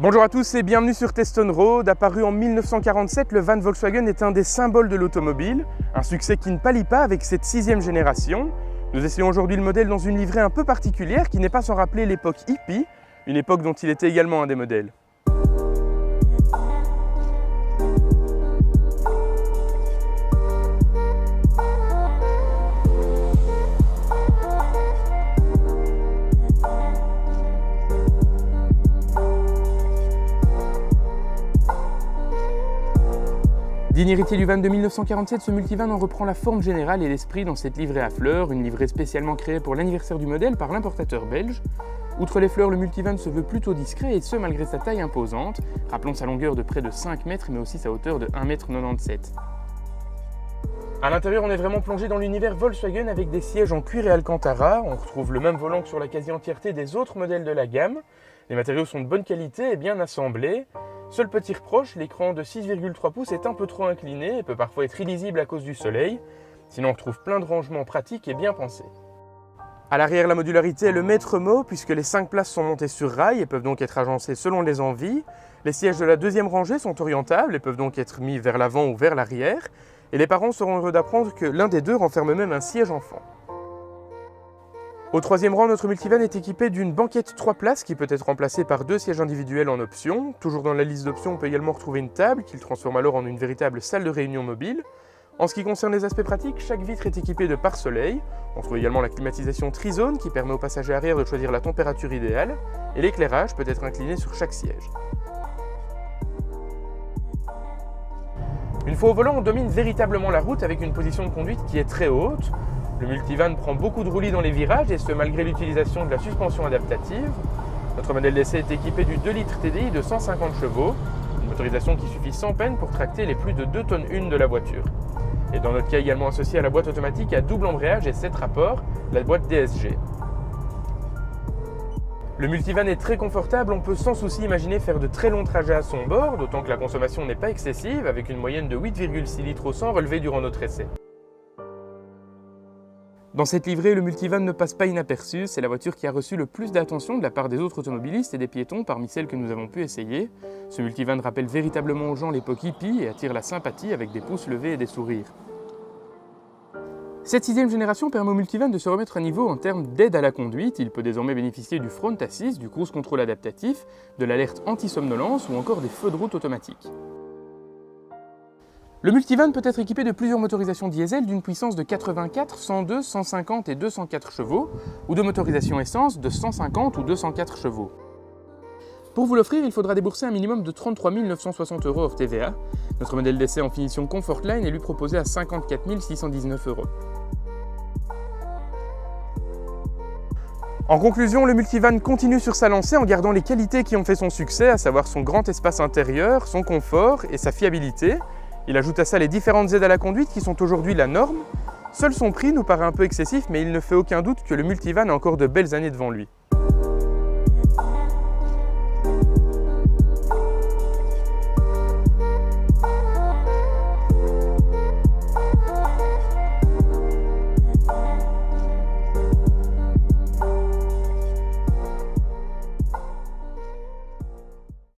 Bonjour à tous et bienvenue sur Teston Road. Apparu en 1947, le van Volkswagen est un des symboles de l'automobile, un succès qui ne pâlit pas avec cette 6e génération. Nous essayons aujourd'hui le modèle dans une livrée un peu particulière qui n'est pas sans rappeler l'époque hippie, une époque dont il était également un des modèles. Digne héritier du van de 1947, ce multivan en reprend la forme générale et l'esprit dans cette livrée à fleurs, une livrée spécialement créée pour l'anniversaire du modèle par l'importateur belge. Outre les fleurs, le multivan se veut plutôt discret et ce malgré sa taille imposante. Rappelons sa longueur de près de 5 mètres mais aussi sa hauteur de 1,97 m. À l'intérieur, on est vraiment plongé dans l'univers Volkswagen avec des sièges en cuir et alcantara. On retrouve le même volant que sur la quasi-entièreté des autres modèles de la gamme. Les matériaux sont de bonne qualité et bien assemblés. Seul petit reproche, l'écran de 6,3 pouces est un peu trop incliné et peut parfois être illisible à cause du soleil. Sinon, on retrouve plein de rangements pratiques et bien pensés. À l'arrière, la modularité est le maître mot puisque les 5 places sont montées sur rail et peuvent donc être agencées selon les envies. Les sièges de la deuxième rangée sont orientables et peuvent donc être mis vers l'avant ou vers l'arrière. Et les parents seront heureux d'apprendre que l'un des deux renferme même un siège enfant. Au troisième rang, notre multivan est équipé d'une banquette 3 places qui peut être remplacée par 2 sièges individuels en option. Toujours dans la liste d'options, on peut également retrouver une table qui le transforme alors en une véritable salle de réunion mobile. En ce qui concerne les aspects pratiques, chaque vitre est équipée de pare-soleil. On trouve également la climatisation trizone qui permet aux passagers arrière de choisir la température idéale. Et l'éclairage peut être incliné sur chaque siège. Une fois au volant, on domine véritablement la route avec une position de conduite qui est très haute. Le multivan prend beaucoup de roulis dans les virages et ce malgré l'utilisation de la suspension adaptative. Notre modèle d'essai est équipé du 2 litres TDI de 150 chevaux, une motorisation qui suffit sans peine pour tracter les plus de 2 tonnes 1 de la voiture. Et dans notre cas également associé à la boîte automatique à double embrayage et 7 rapports, la boîte DSG. Le multivan est très confortable, on peut sans souci imaginer faire de très longs trajets à son bord, d'autant que la consommation n'est pas excessive, avec une moyenne de 8,6 litres au 100 relevée durant notre essai. Dans cette livrée, le multivan ne passe pas inaperçu, c'est la voiture qui a reçu le plus d'attention de la part des autres automobilistes et des piétons parmi celles que nous avons pu essayer. Ce multivan rappelle véritablement aux gens l'époque hippie et attire la sympathie avec des pouces levés et des sourires. Cette 6e génération permet au multivan de se remettre à niveau en termes d'aide à la conduite. Il peut désormais bénéficier du front assist, du cruise control adaptatif, de l'alerte anti-somnolence ou encore des feux de route automatiques. Le multivan peut être équipé de plusieurs motorisations diesel d'une puissance de 84, 102, 150 et 204 chevaux, ou de motorisation essence de 150 ou 204 chevaux. Pour vous l'offrir, il faudra débourser un minimum de 33 960 € hors TVA. Notre modèle d'essai en finition Comfortline est lui proposé à 54 619 €. En conclusion, le multivan continue sur sa lancée en gardant les qualités qui ont fait son succès, à savoir son grand espace intérieur, son confort et sa fiabilité. Il ajoute à ça les différentes aides à la conduite qui sont aujourd'hui la norme. Seul son prix nous paraît un peu excessif, mais il ne fait aucun doute que le multivan a encore de belles années devant lui.